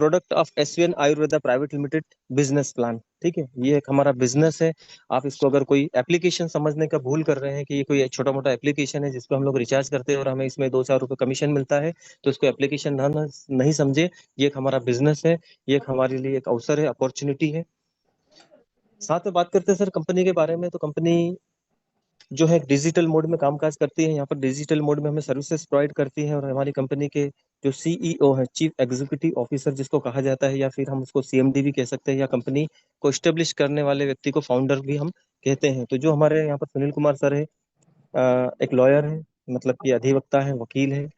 Product of SVN Ayurveda private limited business plan. ठीक है, ये एक हमारा बिजनेस है। आप इसको अगर कोई एप्लीकेशन समझने का भूल कर रहे हैं कि ये कोई छोटा मोटा एप्लीकेशन है जिसको हम लोग रिचार्ज करते हैं और हमें इसमें 2-4 रुपए कमीशन मिलता है, तो इसको एप्लीकेशन नहीं समझे। ये एक हमारा बिजनेस है, ये एक हमारे लिए एक अवसर है, अपॉर्चुनिटी है। साथ में बात करते हैं सर कंपनी के बारे में, तो कंपनी जो है डिजिटल मोड में कामकाज करती है। यहाँ पर डिजिटल मोड में हमें सर्विसेज प्रोवाइड करती है, और हमारी कंपनी के जो सीईओ है, चीफ एग्जीक्यूटिव ऑफिसर जिसको कहा जाता है, या फिर हम उसको सीएमडी भी कह सकते हैं, या कंपनी को स्टेब्लिश करने वाले व्यक्ति को फाउंडर भी हम कहते हैं। तो जो हमारे यहाँ पर सुनील कुमार सर है, एक लॉयर है, मतलब कि अधिवक्ता है, वकील है,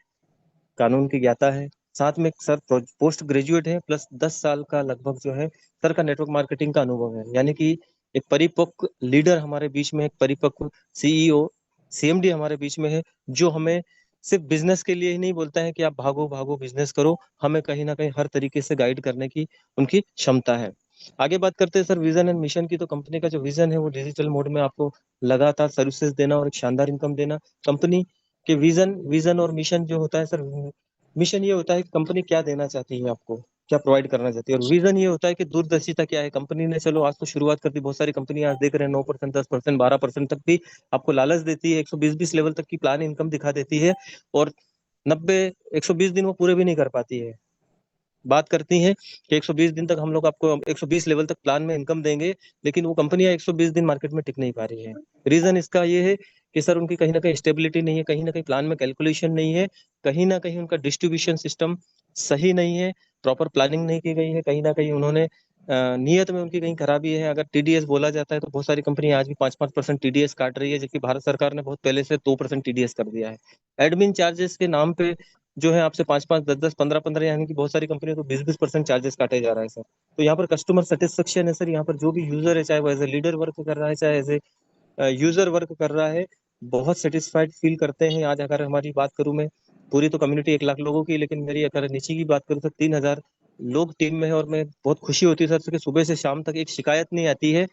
कानून की ज्ञाता है। साथ में सर पोस्ट ग्रेजुएट है, प्लस 10 साल का लगभग जो है सर का नेटवर्क मार्केटिंग का अनुभव है। यानी कि एक परिपक्व लीडर हमारे बीच में, एक परिपक्व सीईओ सीएमडी हमारे बीच में है, जो हमें सिर्फ बिजनेस के लिए ही नहीं बोलता है कि आप भागो भागो बिजनेस करो, हमें कहीं ना कहीं हर तरीके से गाइड करने की उनकी क्षमता है। आगे बात करते हैं सर विजन एंड मिशन की। तो कंपनी का जो विजन है वो डिजिटल मोड में आपको लगातार सर्विसेज देना और एक शानदार इनकम देना। कंपनी कि विजन विजन और मिशन जो होता है सर, मिशन ये होता है कि कंपनी क्या देना चाहती है आपको, क्या प्रोवाइड करना चाहती है, और विजन ये होता है कि दूरदर्शिता क्या है कंपनी ने। चलो आज तो शुरुआत कर दी, बहुत सारी कंपनी आज देख रहे हैं 9%, 10%, 12% तक भी आपको लालच देती है, 120-20 लेवल तक की प्लान इनकम दिखा देती है, और 90-120 दिन वो पूरे भी नहीं कर पाती है। बात करती हैं कि 120 दिन तक हम लोग आपको 120 लेवल तक प्लान में इनकम देंगे, लेकिन वो कंपनियां 120 दिन मार्केट में टिक नहीं पा रही है। रीजन इसका ये है कि सर उनकी कहीं ना कहीं स्टेबिलिटी नहीं है, कहीं ना कहीं प्लान में कैलकुलेशन नहीं है, कहीं ना कहीं उनका डिस्ट्रीब्यूशन सिस्टम सही नहीं है, प्रॉपर प्लानिंग नहीं की गई है, कहीं ना कहीं उन्होंने नियत में उनकी कहीं खराबी है। अगर टीडीएस बोला जाता है तो बहुत सारी कंपनी आज भी 5-5% टीडीएस काट रही है, जबकि भारत सरकार ने बहुत पहले से 2% टीडीएस कर दिया है। एडमिन चार्जेस के नाम पे जो है आपसे 5-5, 10-10, 15-15, यानी कि बहुत सारी कंपनियों को 20-20% चार्जेस काटे जा रहा है सर। तो यहाँ पर कस्टमर सेटिस्फेक्शन है सर, यहाँ पर जो भी यूजर है, चाहे वो एज ए लीडर वर्क कर रहा है, चाहे एज ए यूजर वर्क कर रहा है, बहुत सेटिस्फाइड फील करते हैं। आज अगर हमारी बात करूं मैं, पूरी तो कम्युनिटी 1 लाख लोगों की, लेकिन मेरी अगर नीचे की बात करूं तो 3,000 लोग टीम में है, और मैं बहुत खुशी होती है सर कि सुबह से शाम तक एक शिकायत नहीं आती है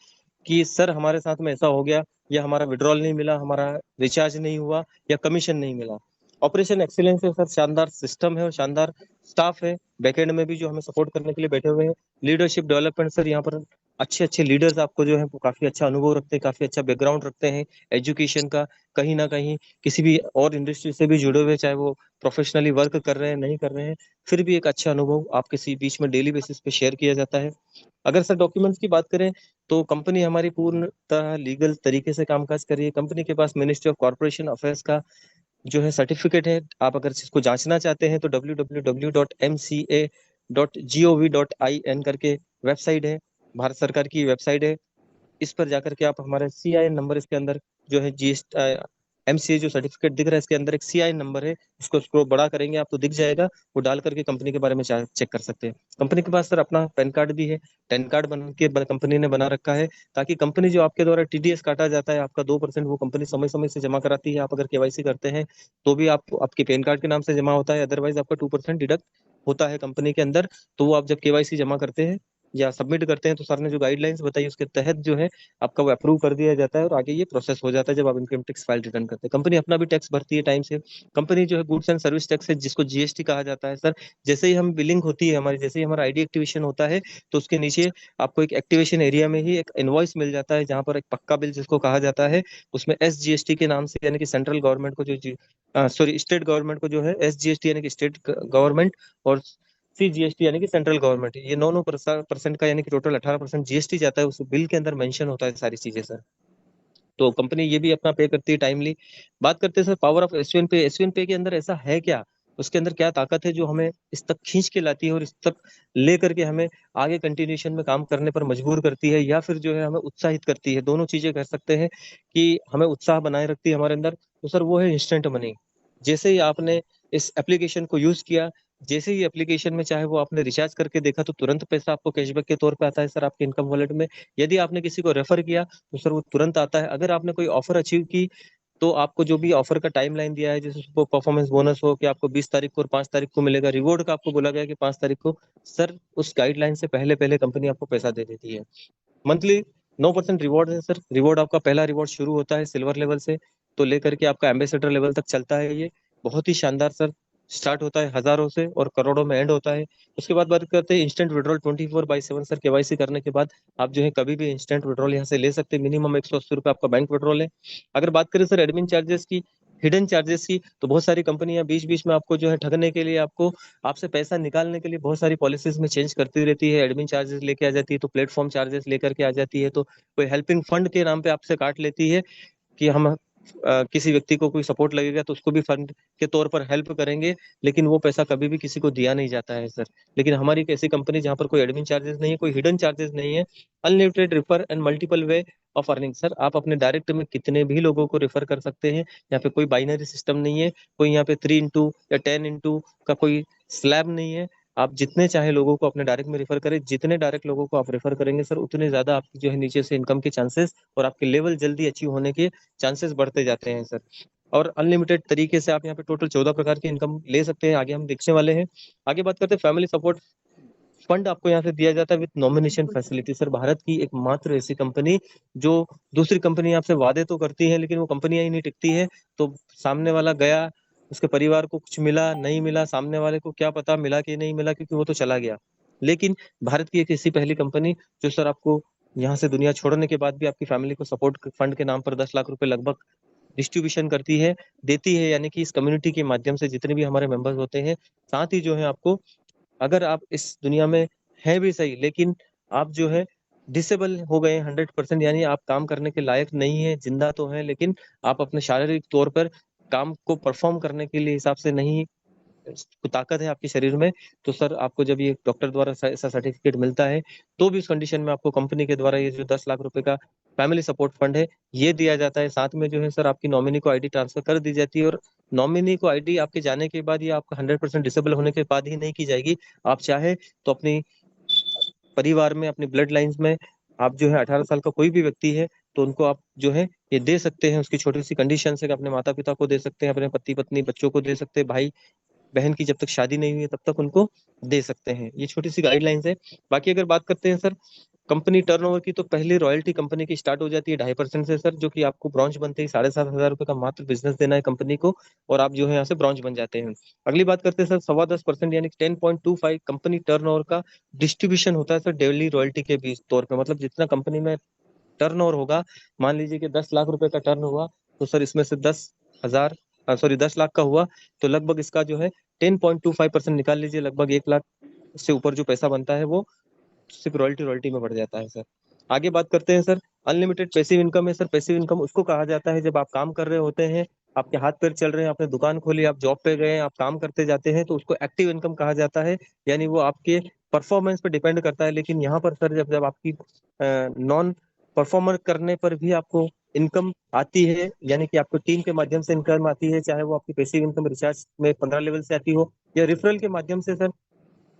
कि सर हमारे साथ में ऐसा हो गया, या हमारा विड्रॉल नहीं मिला, हमारा रिचार्ज नहीं हुआ, या कमीशन नहीं मिला। ऑपरेशन एक्सीलेंस है सर, शानदार सिस्टम है और शानदार स्टाफ है बैकएंड में भी जो हमें सपोर्ट करने के लिए बैठे हुए हैं। लीडरशिप डेवलपमेंट सर, यहाँ पर अच्छे अच्छे लीडर्स आपको जो है वो काफी अच्छा अनुभव रखते हैं, काफी अच्छा बैकग्राउंड रखते हैं एजुकेशन का, कहीं ना कहीं किसी भी और इंडस्ट्री से भी जुड़े हुए, चाहे वो प्रोफेशनली वर्क कर रहे हैं नहीं कर रहे हैं, फिर भी एक अच्छा अनुभव आपके बीच में डेली बेसिस पे शेयर किया जाता है। अगर सर डॉक्यूमेंट्स की बात करें, तो कंपनी हमारी पूर्णतः लीगल तरीके से कामकाज कर रही है। कंपनी के पास मिनिस्ट्री ऑफ कॉर्पोरेशन अफेयर्स का जो है सर्टिफिकेट है। आप अगर इसको जांचना चाहते हैं तो www.mca.gov.in करके वेबसाइट है, भारत सरकार की वेबसाइट है। इस पर जाकर के आप हमारे सीआईएन नंबर, इसके अंदर जो है एमसीए जो सर्टिफिकेट दिख रहा है, इसके अंदर एक सीआईएन नंबर है, उसको स्क्रॉल बड़ा करेंगे आप तो दिख जाएगा, वो डाल करके कंपनी के बारे में चेक कर सकते हैं। कंपनी के पास सर अपना पैन कार्ड भी है, पैन कार्ड बन के कंपनी ने बना रखा है, ताकि कंपनी जो आपके द्वारा टीडीएस काटा जाता है आपका 2%, वो कंपनी समय समय से जमा कराती है। आप अगर केवाईसी करते हैं तो भी आप आपके पैन कार्ड के नाम से जमा होता है, अदरवाइज आपका 2% डिडक्ट होता है कंपनी के अंदर। तो वो आप जब केवाईसी जमा करते हैं या सबमिट करते हैं, तो सर ने जो गाइडलाइंस बताई उसके तहत जो है आपका वो अप्रूव कर दिया जाता है, और आगे ये प्रोसेस हो जाता है जब आप इनकम टैक्स फाइल रिटर्न करते हैं। कंपनी अपना भी टैक्स भरती है टाइम से। कंपनी जो है गुड्स एंड सर्विस टैक्स है, जिसको जीएसटी कहा जाता है सर, जैसे ही हम बिलिंग होती है हमारी, जैसे ही हमारा आईडी एक्टिवेशन होता है, तो उसके नीचे आपको एक एक्टिवेशन एरिया में ही एक इनवॉइस मिल जाता है, जहां पर एक पक्का बिल जिसको कहा जाता है, उसमें एसजीएसटी के नाम से, यानी कि सेंट्रल गवर्नमेंट को जो सॉरी स्टेट गवर्नमेंट को जो है एसजीएसटी यानी कि स्टेट गवर्नमेंट, और सीजीएसटी यानी कि सेंट्रल गवर्नमेंट, ये 9% का, यानी कि टोटल 18% जीएसटी जाता है, उस बिल के अंदर मेंशन होता है सारी चीजें सर। तो कंपनी ये भी अपना पे करती है टाइमली। बात करते हैं सर पावर ऑफ एसवीएन पे। एसवीएन पे के अंदर ऐसा है क्या, उसके अंदर क्या ताकत है जो हमें इस तक खींच के लाती है और इस तक ले करके हमें आगे कंटिन्यूशन में काम करने पर मजबूर करती है, या फिर जो है हमें उत्साहित करती है, दोनों चीजें कर सकते हैं कि हमें उत्साह बनाए रखती है हमारे अंदर। तो सर वो है इंस्टेंट मनी। जैसे ही आपने इस एप्लीकेशन को यूज किया, जैसे ही एप्लीकेशन में चाहे वो आपने रिचार्ज करके देखा, तो तुरंत पैसा आपको कैशबैक के तौर पे आता है सर आपके इनकम वॉलेट में। यदि आपने किसी को रेफर किया तो सर वो तुरंत आता है। अगर आपने कोई ऑफर अचीव की, तो आपको जो भी ऑफर का टाइमलाइन दिया है, जैसे परफॉर्मेंस बोनस हो कि आपको 20 तारीख को और 5 तारीख को मिलेगा, रिवॉर्ड का आपको बोला गया कि 5 तारीख को, सर उस गाइडलाइन से पहले पहले कंपनी आपको पैसा दे देती है। मंथली 9% रिवॉर्ड है सर। रिवॉर्ड आपका पहला रिवॉर्ड शुरू होता है सिल्वर लेवल से, तो लेकर के आपका एम्बेसडर लेवल तक चलता है। ये बहुत ही शानदार सर स्टार्ट होता है हजारों से और करोड़ों में एंड होता है। उसके बाद बात करते हैं इंस्टेंट विड्रॉल 24/7 सर। केवाईसी करने के बाद आप जो है कभी भी इंस्टेंट विड्रॉल यहाँ से ले सकते हैं। मिनिमम 180 रुपये आपका बैंक विड्रॉल है। अगर बात करें सर एडमिन चार्जेस की, हिडन चार्जेस की, तो बहुत सारी कंपनियां बीच बीच में आपको जो है ठगने के लिए, आपको आपसे पैसा निकालने के लिए बहुत सारी पॉलिसीज में चेंज करती रहती है। एडमिन चार्जेस लेके आ जाती है, तो प्लेटफॉर्म चार्जेस लेकर के आ जाती है, तो कोई हेल्पिंग फंड के नाम पे आपसे काट लेती है कि हम किसी व्यक्ति को कोई सपोर्ट लगेगा तो उसको भी फंड के तौर पर हेल्प करेंगे, लेकिन वो पैसा कभी भी किसी को दिया नहीं जाता है सर। लेकिन हमारी एक ऐसी कंपनी जहाँ पर कोई एडमिन चार्जेस नहीं है, कोई हिडन चार्जेस नहीं है, unlimited refer and multiple way of earning sir. आप अपने डायरेक्ट में कितने भी लोगों को रेफर कर सकते हैं। यहाँ पे कोई बाइनरी सिस्टम नहीं है, कोई यहाँ पे 3 इंटू या 10 इंटू का कोई स्लैब नहीं है। आप जितने चाहे लोगों को अपने डायरेक्ट में रेफर करें, जितने डायरेक्ट लोगों को आप रेफर करेंगे सर, उतने ज्यादा आपकी जो है नीचे से इनकम के चांसेस और आपके लेवल जल्दी अचीव होने के चांसेस बढ़ते जाते हैं सर। और अनलिमिटेड तरीके से आप यहाँ पे टोटल 14 प्रकार की इनकम ले सकते हैं। आगे हम देखने वाले हैं। आगे बात करते हैं फैमिली सपोर्ट फंड आपको यहाँ से दिया जाता है with nomination facility sir. Bharat की एकमात्र ऐसी कंपनी जो दूसरी कंपनी आपसे वादे तो करती है लेकिन वो कंपनियां ही नहीं टिकती है। तो सामने वाला गया, उसके परिवार को कुछ मिला नहीं मिला, सामने वाले को क्या पता मिला कि नहीं मिला, क्योंकि वो तो चला गया। लेकिन भारत की एक ऐसी पहली कंपनी जो सर आपको यहाँ से दुनिया छोड़ने के बाद भी आपकी फैमिली को सपोर्ट फंड के नाम पर 10 लाख रुपए लगभग डिस्ट्रीब्यूशन करती है, देती है। यानी कि इस कम्युनिटी के माध्यम से जितने भी हमारे मेंबर्स होते हैं, साथ ही जो है आपको, अगर आप इस दुनिया में हैं भी सही, लेकिन आप जो है डिसेबल हो गए 100%, यानी आप काम करने के लायक नहीं है, जिंदा तो हैं लेकिन आप अपने शारीरिक तौर पर काम को परफॉर्म करने के लिए हिसाब से नहीं, ताकत है आपके शरीर में, तो सर आपको जब ये डॉक्टर द्वारा ऐसा सर्टिफिकेट मिलता है, तो भी उस कंडीशन में आपको कंपनी के द्वारा ये जो 10 लाख रुपए का फैमिली सपोर्ट फंड है ये दिया जाता है। साथ में जो है सर आपकी नॉमिनी को आईडी ट्रांसफर कर दी जाती है, और नॉमिनी को आईडी आपके जाने के बाद ये आपका 100% डिसेबल होने के बाद ही नहीं की जाएगी। आप चाहे तो अपनी परिवार में, अपनी ब्लड लाइंस में, आप जो है 18 साल का कोई भी व्यक्ति है तो उनको आप जो है ये दे सकते हैं। उसकी छोटी सी कंडीशन है कि अपने माता पिता को दे सकते हैं, अपने पति पत्नी बच्चों को दे सकते हैं, भाई बहन की जब तक शादी नहीं हुई है तब तक उनको दे सकते हैं। ये छोटी सी गाइडलाइंस है। बाकी अगर बात करते हैं सर कंपनी टर्नओवर की, तो पहली रॉयल्टी कंपनी की स्टार्ट हो जाती है 2.5% से सर, जो कि आपको ब्रॉन्ज बनते ही 7,500 रुपए का मात्र बिजनेस देना है कंपनी को, और आप जो है यहाँ से ब्रॉन्ज बन जाते हैं। अगली बात करते हैं सर 10.25% यानी 10.25 कंपनी टर्नओवर का डिस्ट्रीब्यूशन होता है सर डेली रॉयल्टी के बीच तौर पे। मतलब जितना कंपनी में टर्नओवर होगा, मान लीजिए कि 10 लाख रुपए का टर्न हुआ, तो सर इसमें से 10,000 सॉरी 10 लाख का हुआ, तो लगभग इसका जो है 10.25% निकाल लीजिए, लगभग 1 लाख से ऊपर जो पैसा बनता है वो सिर्फ रॉयल्टी रॉयल्टी में बढ़ जाता है सर। आगे बात करते हैं सर अनलिमिटेड पैसिव इनकम है सर। पैसिव इनकम उसको कहा जाता है जब आप काम कर रहे होते हैं, आपके हाथ पैर चल रहे हैं, आपने दुकान खोली, आप जॉब पे गए, आप काम करते जाते हैं, तो उसको एक्टिव इनकम कहा जाता है। यानी वो आपके परफॉर्मेंस पे डिपेंड करता है। लेकिन यहाँ पर सर जब जब आपकी नॉन परफॉर्मर करने पर भी आपको इनकम आती है, यानी कि आपको टीम के माध्यम से इनकम आती है, चाहे वो आपकी पैसिव इनकम रिचार्ज में 15 लेवल से आती हो, या रेफरल के माध्यम से सर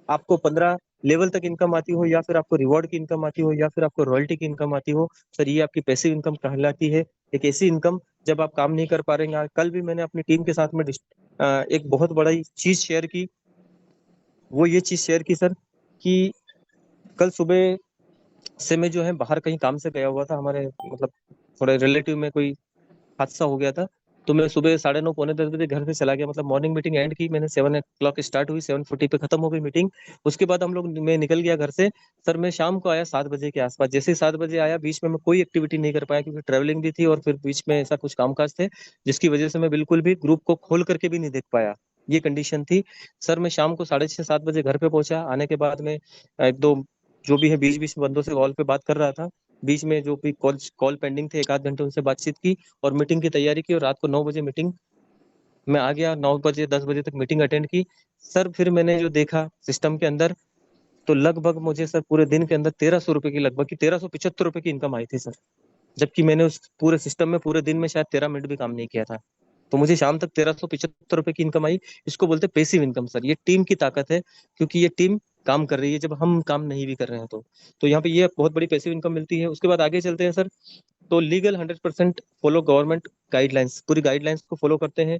आपको 15 लेवल तक इनकम आती हो, या फिर आपको रिवॉर्ड की इनकम आती हो, या फिर आपको रॉयल्टी की इनकम आती हो, सर ये आपकी पैसिव इनकम कहलाती है। एक ऐसी इनकम जब आप काम नहीं कर पा रहे हैं। कल भी मैंने अपनी टीम के साथ में एक बहुत बड़ा चीज शेयर की। वो ये चीज शेयर की सर कि कल सुबह से मैं जो है बाहर कहीं काम से गया हुआ था, हमारे मतलब थोड़े रिलेटिव में कोई हादसा हो गया था। तो मैं सुबह 9:30 पौने 10 बजे घर से चला गया। मतलब मॉर्निंग मीटिंग एंड की मैंने, 7 o'clock स्टार्ट हुई, 7:40 पे खत्म हो गई मीटिंग। उसके बाद हम लोग, मैं निकल गया घर से सर। मैं शाम को आया 7 बजे के आसपास। जैसे ही 7 बजे आया, बीच में मैं कोई एक्टिविटी नहीं कर पाया क्योंकि ट्रेवलिंग भी थी, और फिर बीच में ऐसा कुछ कामकाज थे जिसकी वजह से मैं बिल्कुल भी ग्रुप को खोल करके भी नहीं देख पाया। ये कंडीशन थी सर। मैं शाम को 6:30-7 बजे घर पे पहुंचा। आने के बाद में एक दो जो भी है बीच बीच में बंदों से कॉल पे बात कर रहा था। बीच में जो भी कॉल कॉल पेंडिंग थे, 1 आध घंटे उनसे बातचीत की और मीटिंग की तैयारी की, और रात को 9 बजे मीटिंग में आ गया। 9 बजे 10 बजे तक मीटिंग अटेंड की सर। फिर मैंने जो देखा सिस्टम के अंदर, तो लगभग मुझे सर पूरे दिन के अंदर 1,300 रुपए की, लगभग की 1,375 रुपए की इनकम आई थी सर। जबकि मैंने उस पूरे सिस्टम में पूरे दिन में शायद 13 मिनट भी काम नहीं किया था। तो मुझे शाम तक 1,375 रुपए की इनकम आई। इसको बोलते पैसिव इनकम सर। ये टीम की ताकत है, क्योंकि ये टीम काम कर रही है जब हम काम नहीं भी कर रहे हैं। तो यहाँ पे ये बहुत बड़ी पैसिव इनकम मिलती है। उसके बाद आगे चलते हैं सर। तो लीगल 100% फॉलो गवर्नमेंट गाइडलाइंस, पूरी गाइडलाइंस को फॉलो करते हैं।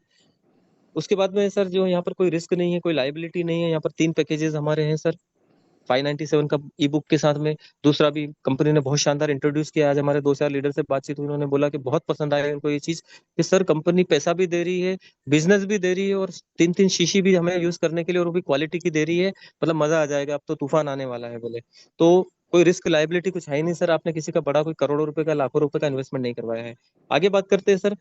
उसके बाद में सर जो यहाँ पर कोई रिस्क नहीं है, कोई लाइबिलिटी नहीं है। यहाँ पर 3 पैकेजेस हमारे हैं सर। 597 का ई बुक के साथ में दूसरा भी कंपनी ने बहुत शानदार इंट्रोड्यूस किया। आज हमारे 2-4 लीडर से बातचीत हुई, उन्होंने बोला कि बहुत पसंद आया उनको ये चीज कि सर कंपनी पैसा भी दे रही है, बिजनेस भी दे रही है, और 3-3 शीशी भी हमें यूज करने के लिए, और वो भी क्वालिटी की दे रही है। मतलब मजा आ जाएगा, अब तो तूफान आने वाला है बोले। तो कोई रिस्क लाइबिलिटी कुछ है ही नहीं सर, आपने किसी का बड़ा कोई करोड़ों रुपए का, लाखों रुपए का इन्वेस्टमेंट नहीं करवाया है। आगे बात करते हैं सर,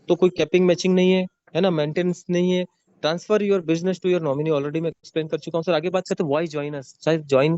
तो कोई कैपिंग मैचिंग नहीं है ना, मेंटेनेंस नहीं है। Transfer your business to your nominee, already मैं एक्सप्लेन कर चुका हूँ सर। आगे बात करते हैं व्हाई ज्वाइन अस। शायद ज्वाइन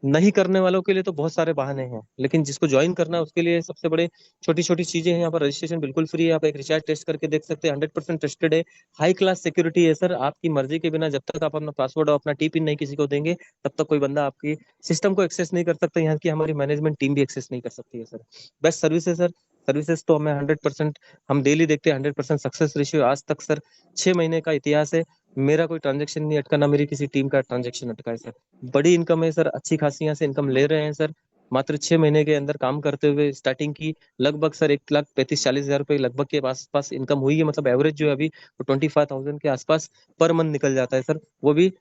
नहीं करने वालों के लिए तो बहुत सारे बहाने हैं, लेकिन जिसको ज्वाइन करना है उसके लिए सबसे बड़े छोटी छोटी चीजें हैं। यहाँ पर रजिस्ट्रेशन बिल्कुल फ्री है, आप एक रिचार्ज टेस्ट करके देख सकते हैं, 100% ट्रस्टेड है। हाई क्लास सिक्योरिटी है सर, आपकी मर्जी के बिना जब तक आप अपना पासवर्ड और अपना टी पिन नहीं किसी को देंगे, तब तक कोई बंदा आपकी सिस्टम को एक्सेस नहीं कर सकता। यहाँ की हमारी मैनेजमेंट टीम भी एक्सेस नहीं कर सकती है सर। बेस्ट सर्विस है सर। सर्विसेज तो हमें 100% हम डेली देखते हैं, 100% सक्सेस रेशियो आज तक सर। 6 महीने का इतिहास है, मेरा कोई ट्रांजेक्शन नहीं अटका, ना मेरी किसी टीम का ट्रांजेक्शन अटका है सर। बड़ी इनकम है सर, अच्छी खासी यहाँ से इनकम ले रहे हैं सर। मात्र 6 महीने के अंदर काम करते हुए स्टार्टिंग की लगभग सर 1,35,40,000 रुपए लगभग के पास इनकम हुई है। मतलब एवरेज जो है अभी 25,000 के आसपास पर मंथ निकल जाता है सर, वो भी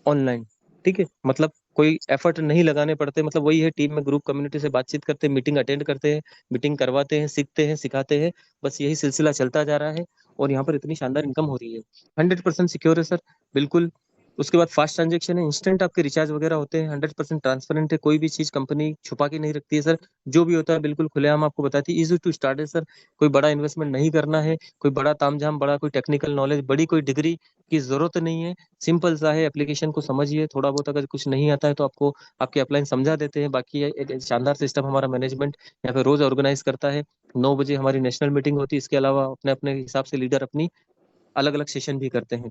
ऑनलाइन। ठीक है, मतलब कोई एफर्ट नहीं लगाने पड़ते। मतलब वही है, टीम में ग्रुप कम्युनिटी से बातचीत करते हैं, मीटिंग अटेंड करते हैं, मीटिंग करवाते हैं, सीखते हैं, सिखाते हैं। बस यही सिलसिला चलता जा रहा है, और यहाँ पर इतनी शानदार इनकम हो रही है। 100% सिक्योर है सर, बिल्कुल। उसके बाद फास्ट ट्रांजेक्शन है, इंस्टेंट आपके रिचार्ज वगैरह होते हैं, 100% ट्रांसपेरेंट है, कोई भी चीज कंपनी छुपा के नहीं रखती है सर। जो भी होता है बिल्कुल खुलेआम आपको बताती है। इजी टू स्टार्ट है सर, कोई बड़ा इन्वेस्टमेंट नहीं करना है, कोई बड़ा तामझाम, बड़ा कोई टेक्निकल नॉलेज, बड़ी कोई डिग्री की जरूरत नहीं है। सिंपल सा है, एप्लीकेशन को समझिए थोड़ा बहुत, अगर कुछ नहीं आता है तो आपको आपके अपलाइन समझा देते हैं। बाकी एक शानदार सिस्टम हमारा मैनेजमेंट यहाँ पे रोज ऑर्गेनाइज करता है। 9 बजे हमारी नेशनल मीटिंग होती है, इसके अलावा अपने अपने हिसाब से लीडर अपनी अलग अलग सेशन भी करते हैं।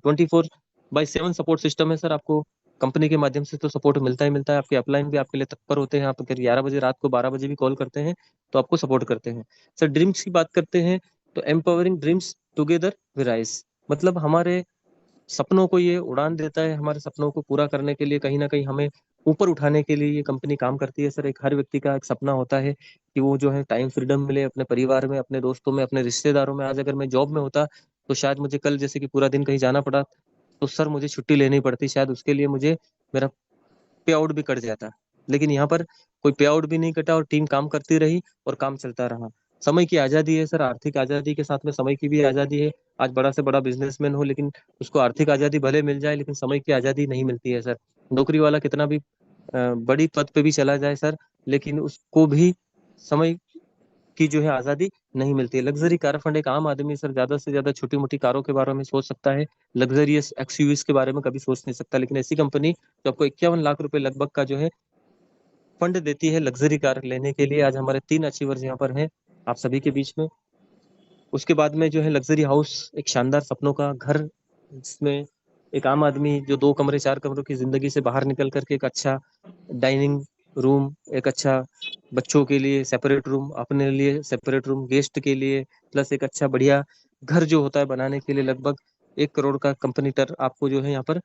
24/7 सपोर्ट सिस्टम है सर। आपको कंपनी के माध्यम से तो सपोर्ट मिलता ही मिलता है, आपके अपलाइन भी आपके लिए तत्पर होते हैं। आप अगर 11 बजे रात को, 12 बजे भी कॉल करते हैं तो आपको सपोर्ट करते हैं सर। ड्रीम्स की बात करते हैं तो empowering dreams together we rise, मतलब हमारे सपनों को ये उड़ान देता है। हमारे सपनों को पूरा करने के लिए कहीं ना कहीं हमें ऊपर उठाने के लिए ये कंपनी काम करती है सर। एक हर व्यक्ति का एक सपना होता है कि वो जो है टाइम फ्रीडम मिले अपने परिवार में, अपने दोस्तों में, अपने रिश्तेदारों में। आज अगर मैं जॉब में होता तो शायद मुझे कल जैसे कि पूरा दिन कहीं जाना पड़ा तो सर मुझे छुट्टी लेनी पड़ती, शायद उसके लिए मुझे मेरा पे आउट भी कट जाता। लेकिन यहाँ पर कोई पे आउट भी नहीं कटा, और टीम काम करती रही और काम चलता रहा। समय की आजादी है सर, आर्थिक आजादी के साथ में समय की भी आजादी है। आज बड़ा से बड़ा बिजनेसमैन हो, लेकिन उसको आर्थिक आजादी भले मिल जाए, लेकिन समय की आजादी नहीं मिलती है सर। नौकरी वाला कितना भी बड़ी पद पे भी चला जाए सर, लेकिन उसको भी समय की जो है आजादी नहीं मिलती है। लग्जरी कार फंड, एक आम आदमी सर ज्यादा से ज्यादा छोटी मोटी कारों के बारे में सोच सकता है, लग्जरियस एक्सयूवीज के बारे में कभी सोच नहीं सकता। लेकिन ऐसी कंपनी जो आपको 51 लाख रुपए लगभग का जो है फंड देती है लग्जरी कार लेने के लिए। आज हमारे 3 अचीवर्स यहाँ पर हैं आप सभी के बीच में। उसके बाद में जो है लग्जरी हाउस, एक शानदार सपनों का घर, जिसमें एक आम आदमी जो 2 कमरे 4 कमरों की जिंदगी से बाहर निकल करके एक अच्छा डाइनिंग रूम, एक अच्छा बच्चों के लिए सेपरेट रूम, अपने लिए सेपरेट रूम, गेस्ट के लिए प्लस एक अच्छा बढ़िया घर जो होता है बनाने के लिए लगभग 1 करोड़ का कंपनी टर आपको जो है यहाँ पर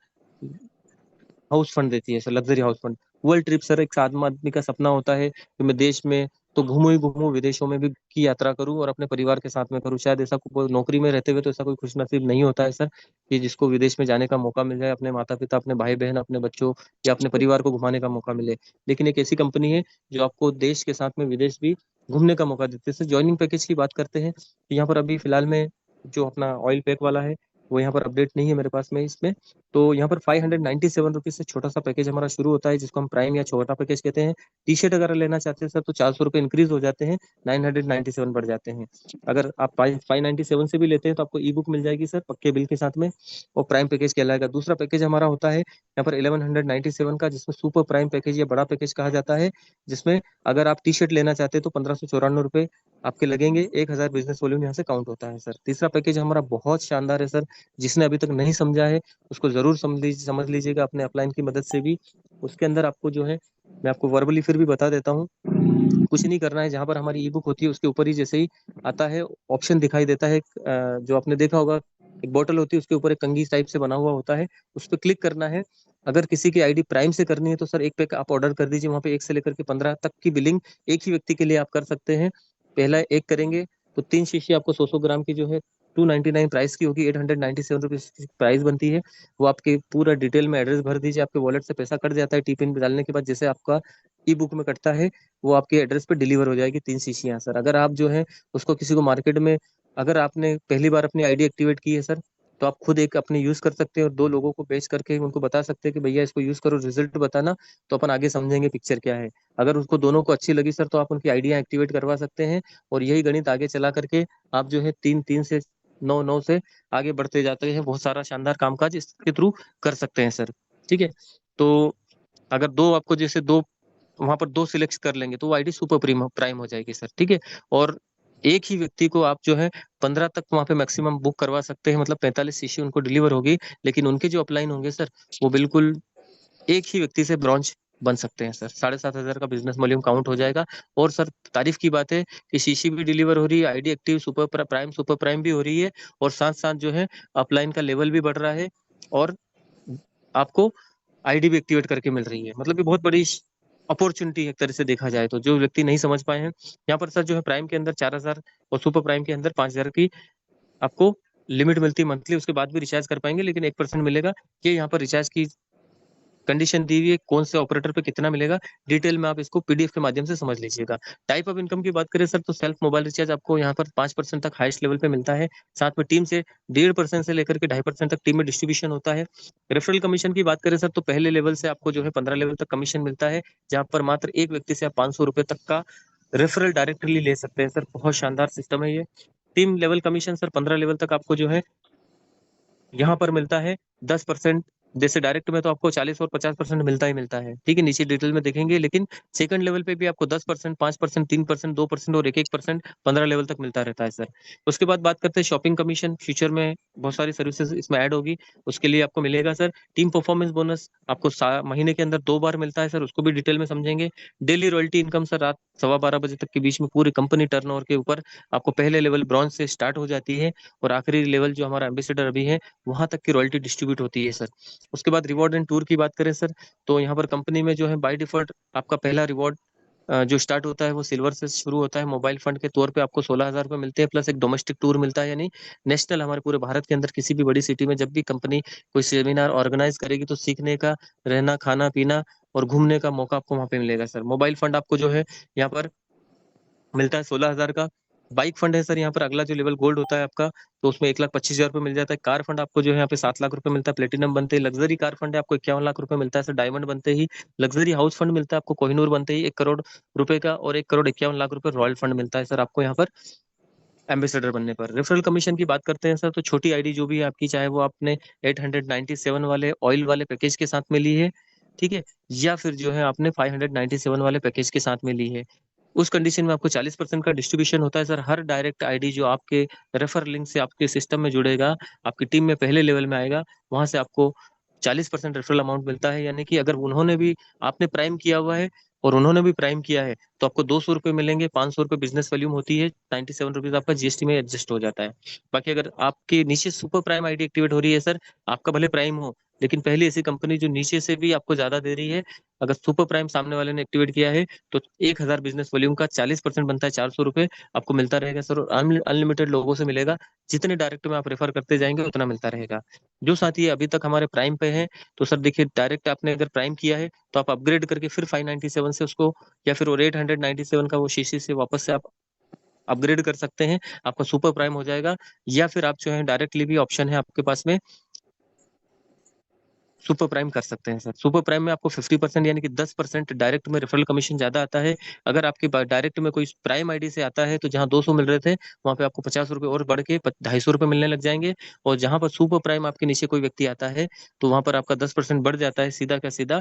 हाउस फंड देती है sir, luxury house fund. World trip sir, एक आदम आदमी का सपना होता है कि मैं देश में तो घूमूं ही घूमूं, विदेशों में भी की यात्रा करूं और अपने परिवार के साथ में करूं। शायद ऐसा कोई नौकरी में रहते हुए तो ऐसा कोई खुश नसीब नहीं होता है सर, कि जिसको विदेश में जाने का मौका मिल जाए, अपने माता पिता, अपने भाई बहन, अपने बच्चों या अपने परिवार को घुमाने का मौका मिले। लेकिन एक ऐसी कंपनी है जो आपको देश के साथ में विदेश भी घूमने का मौका देती है सर। ज्वाइनिंग पैकेज की बात करते हैं तो यहाँ पर अभी फिलहाल में जो अपना ऑयल पैक वाला है वो यहाँ पर अपडेट नहीं है मेरे पास में इसमें। तो यहाँ पर 597 रुपीज से छोटा सा पैकेज हमारा शुरू होता है, जिसको हम प्राइम या छोटा पैकेज कहते हैं। टी शर्ट अगर लेना चाहते हैं सर तो 400 रुपये इंक्रीज हो जाते हैं, 997 बढ़ जाते हैं। अगर आप 597 से भी लेते हैं तो आपको ई बुक मिल जाएगी सर पक्के बिल के साथ में, और प्राइम पैकेज कहलाएगा। दूसरा पैकेज हमारा होता है यहाँ पर 1197 का, जिसमें सुपर प्राइम पैकेज या बड़ा पैकेज कहा जाता है, जिसमें अगर आप टी शर्ट लेना चाहते हैं तो 1594 रुपये आपके लगेंगे। 1,000 बिजनेस वॉल्यूम यहाँ से काउंट होता है सर। तीसरा पैकेज हमारा बहुत शानदार है सर, जिसने अभी तक नहीं समझा है उसको जरूर समझ लीजिएगा अपने अपलाइन की मदद से भी। उसके अंदर आपको जो है, मैं आपको वर्बली फिर भी बता देता हूँ, कुछ नहीं करना है। जहां पर हमारी ई बुक होती है उसके ऊपर ही जैसे ही आता है ऑप्शन दिखाई देता है, जो आपने देखा होगा एक बोतल होती है उसके ऊपर एक कंघी टाइप से बना हुआ होता है, उस पर क्लिक करना है। अगर किसी की आईडी प्राइम से करनी है तो सर एक पैक आप ऑर्डर कर दीजिए, वहां पे 1 से लेकर के 15 तक की बिलिंग एक ही व्यक्ति के लिए आप कर सकते हैं। पहला एक करेंगे तो 3 शीशी आपको 100-100 ग्राम की जो है 299 प्राइस की होगी, 897 रुपीज की प्राइस बनती है। वो आपके पूरा डिटेल में एड्रेस भर दीजिए, आपके वॉलेट से पैसा कट जाता है टी पिन डालने के बाद, जैसे आपका ई बुक में कटता है वो आपके एड्रेस पे डिलीवर हो जाएगी 3 शीशियाँ सर। अगर आप जो है उसको किसी को मार्केट में, अगर आपने पहली बार अपनी आईडी एक्टिवेट की है सर, तो आप खुद एक अपने यूज कर सकते हैं और 2 लोगों को बेच करके उनको बता सकते हैं कि भैया इसको यूज करो, रिजल्ट बताना, तो अपन आगे समझेंगे पिक्चर क्या है। अगर उसको दोनों को अच्छी लगी सर, तो आप उनकी आइडिया एक्टिवेट करवा सकते हैं और यही गणित आगे चला करके आप जो है 3 3 से 9 9 से आगे बढ़ते जाते हैं। बहुत सारा शानदार कामकाज इसके थ्रू कर सकते हैं सर। ठीक है, तो अगर दो आपको जैसे दो वहां पर दो सिलेक्ट कर लेंगे तो वो आईडी सुपर प्राइम प्राइम हो जाएगी सर। ठीक है, और एक ही व्यक्ति को आप जो है 15 तक वहां पे मैक्सिमम बुक करवा सकते हैं, मतलब 45 शीशी उनको डिलीवर होगी। लेकिन उनके जो अपलाइन होंगे सर, वो बिल्कुल एक ही व्यक्ति से ब्रॉन्ज बन सकते हैं सर। 7,500 का बिजनेस वॉल्यूम काउंट हो जाएगा। और सर तारीफ की बात है कि शीशी भी डिलीवर हो रही है, आईडी एक्टिव सुपर प्राइम भी हो रही है, और साथ साथ जो है अपलाइन का लेवल भी बढ़ रहा है, और आपको आईडी भी एक्टिवेट करके मिल रही है। मतलब ये बहुत बड़ी अपॉर्चुनिटी है एक तरह से देखा जाए तो, जो व्यक्ति नहीं समझ पाए हैं। यहाँ पर सर जो है प्राइम के अंदर 4,000 और सुपर प्राइम के अंदर 5,000 की आपको लिमिट मिलती है मंथली, उसके बाद भी रिचार्ज कर पाएंगे, लेकिन 1% मिलेगा। ये यहाँ पर रिचार्ज की कंडीशन दी हुई है, कौन से ऑपरेटर पे कितना मिलेगा, डिटेल में आप इसको पीडीएफ के माध्यम से समझ लीजिएगा। टाइप ऑफ इनकम की बात करें सर, तो सेल्फ मोबाइल रिचार्ज आपको यहाँ पर 5% तक हाईएस्ट लेवल पे मिलता है। साथ में टीम से 1.5% से लेकर के 2.5% तक टीम में डिस्ट्रीब्यूशन होता है। रेफरल कमीशन की बात करें सर, तो पहले लेवल से आपको जो है 15 लेवल तक कमीशन मिलता है, जहाँ पर मात्र एक व्यक्ति से आप 500 रुपए तक का रेफरल डायरेक्टली ले सकते हैं सर। बहुत शानदार सिस्टम है ये। Team level commission sir 15 level तक आपको जो है यहाँ पर मिलता है 10%। जैसे डायरेक्ट में तो आपको 40 और 50% मिलता ही मिलता है, ठीक है, नीचे डिटेल में देखेंगे। लेकिन सेकंड लेवल पे भी आपको 10%, 5%, 3%, 2% और 1-1% 15 लेवल तक मिलता रहता है सर। उसके बाद बात करते हैं शॉपिंग कमीशन। फ्यूचर में बहुत सारी सर्विसेज इसमें ऐड होगी, उसके लिए आपको मिलेगा सर टीम परफॉर्मेंस बोनस। आपको महीने के अंदर 2 बार मिलता है सर, उसको भी डिटेल में समझेंगे। डेली रॉयल्टी इनकम सर रात 12:15 बजे तक के बीच में पूरी कंपनी टर्नओवर के ऊपर आपको पहले लेवल ब्रॉन्ज से स्टार्ट हो जाती है, और आखिरी लेवल जो हमारा एम्बेसडर अभी है वहां तक की रॉयल्टी डिस्ट्रीब्यूट होती है सर। उसके बाद रिवॉर्ड एंड टूर की बात करें सर, तो यहाँ पर कंपनी में जो है बाय डिफॉल्ट आपका पहला रिवॉर्ड जो स्टार्ट होता है वो सिल्वर से शुरू होता है। मोबाइल फंड के तौर पे आपको 16,000 रुपये मिलते हैं, प्लस एक डोमेस्टिक टूर मिलता है, यानी नेशनल हमारे पूरे भारत के अंदर किसी भी बड़ी सिटी में जब भी कंपनी कोई सेमिनार ऑर्गेनाइज करेगी तो सीखने का, रहना खाना पीना और घूमने का मौका आपको वहाँ पे मिलेगा सर। मोबाइल फंड आपको जो है यहाँ पर मिलता है 16,000 का। बाइक फंड है सर यहाँ पर अगला जो लेवल गोल्ड होता है आपका, तो उसमें 1,25,000 रुपये मिल जाता है। कार फंड आपको जो है यहाँ पे 7 लाख रुपए मिलता है, प्लेटिनम बनते ही। लग्जरी कार फंड है आपको 51 लाख रुपए मिलता है सर, डायमंड बनते ही। लग्जरी हाउस फंड मिलता है आपको कोहिनूर बनते ही 1 करोड़ रुपए का, और 1,51 लाख रुपए रॉयल फंड मिलता है सर आपको यहाँ पर एम्बेसडर बनने पर। रेफरल कमीशन की बात करते हैं सर, तो छोटी आईडी जो भी है आपकी, चाहे वो आपने 897 वाले ऑयल वाले पैकेज के साथ में ली है, ठीक है, या फिर जो है आपने 597 वाले पैकेज के साथ में ली है, उस कंडीशन में आपको 40% का डिस्ट्रीब्यूशन होता है सर। हर डायरेक्ट आईडी जो आपके रेफर लिंक से आपके सिस्टम में जुड़ेगा, आपकी टीम में पहले लेवल में आएगा, वहां से आपको 40% रेफरल अमाउंट मिलता है। यानी कि अगर उन्होंने भी, आपने प्राइम किया हुआ है और उन्होंने भी प्राइम किया है, तो आपको 200 रुपये मिलेंगे। 500 रुपये बिजनेस वॉल्यूम होती है, 97 रुपीज आपका जीएसटी में एडजस्ट हो जाता है। बाकी अगर आपके नीचे सुपर प्राइम आईडी एक्टिवेट हो रही है सर, आपका भले प्राइम हो, लेकिन पहली ऐसी कंपनी जो नीचे से भी आपको ज्यादा दे रही है, अगर सुपर प्राइम सामने वाले ने एक्टिवेट किया है, तो 1,000 बिजनेस वॉल्यूम का 40% बनता है, 400 रुपये आपको मिलता रहेगा सर। और अनलिमिटेड लोगों से मिलेगा, जितने डायरेक्ट में आप रेफर करते जाएंगे उतना मिलता रहेगा। जो साथी अभी तक हमारे प्राइम पे हैं, तो सर देखिए, डायरेक्ट आपने अगर प्राइम किया है तो आप अपग्रेड करके फिर 597 से उसको, या फिर और 897 का वो शीशी से वापस से आप अपग्रेड कर सकते हैं, आपका सुपर प्राइम हो जाएगा। या फिर आप जो है डायरेक्टली भी ऑप्शन है आपके पास में, सुपर प्राइम कर सकते हैं सर। सुपर प्राइम में आपको 50% यानी कि 10% डायरेक्ट में रेफरल कमीशन ज्यादा आता है। अगर आपके डायरेक्ट में कोई प्राइम आईडी से आता है, तो जहां 200 मिल रहे थे, वहां पे आपको 50 रुपए और बढ़ के 250 रुपए मिलने लग जाएंगे। और जहां पर सुपर प्राइम आपके नीचे कोई व्यक्ति आता है, तो वहां पर आपका 10% बढ़ जाता है, सीधा का सीधा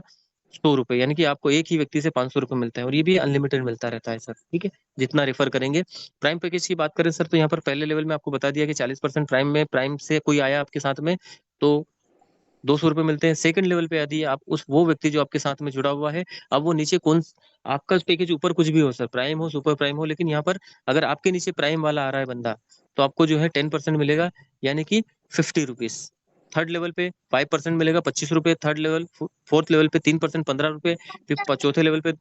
100 रुपए, यानी कि आपको एक ही व्यक्ति से 500 रुपए मिलता है, और ये भी अनलिमिटेड मिलता रहता है सर। ठीक है, जितना रेफर करेंगे। प्राइम पैकेज की बात करें सर, तो यहाँ पर पहले लेवल में आपको बता दिया कि 40% प्राइम में, प्राइम से कोई आया आपके साथ में, तो 200 रुपये मिलते हैं। सेकंड लेवल पे यदि आप उस वो व्यक्ति जो आपके साथ में जुड़ा हुआ है, अब वो नीचे कौन, आपका पैकेज ऊपर कुछ भी हो सर, प्राइम हो सुपर प्राइम हो, लेकिन यहाँ पर अगर आपके नीचे प्राइम वाला आ रहा है बंदा, तो आपको जो है 10% मिलेगा, यानी कि 50 रुपीज। थर्ड लेवल पे 5% मिलेगा, 25 रुपए। थर्ड लेवल, फोर्थ लेवल पे 3%, 15 रुपए। फिर चौथे लेवल पे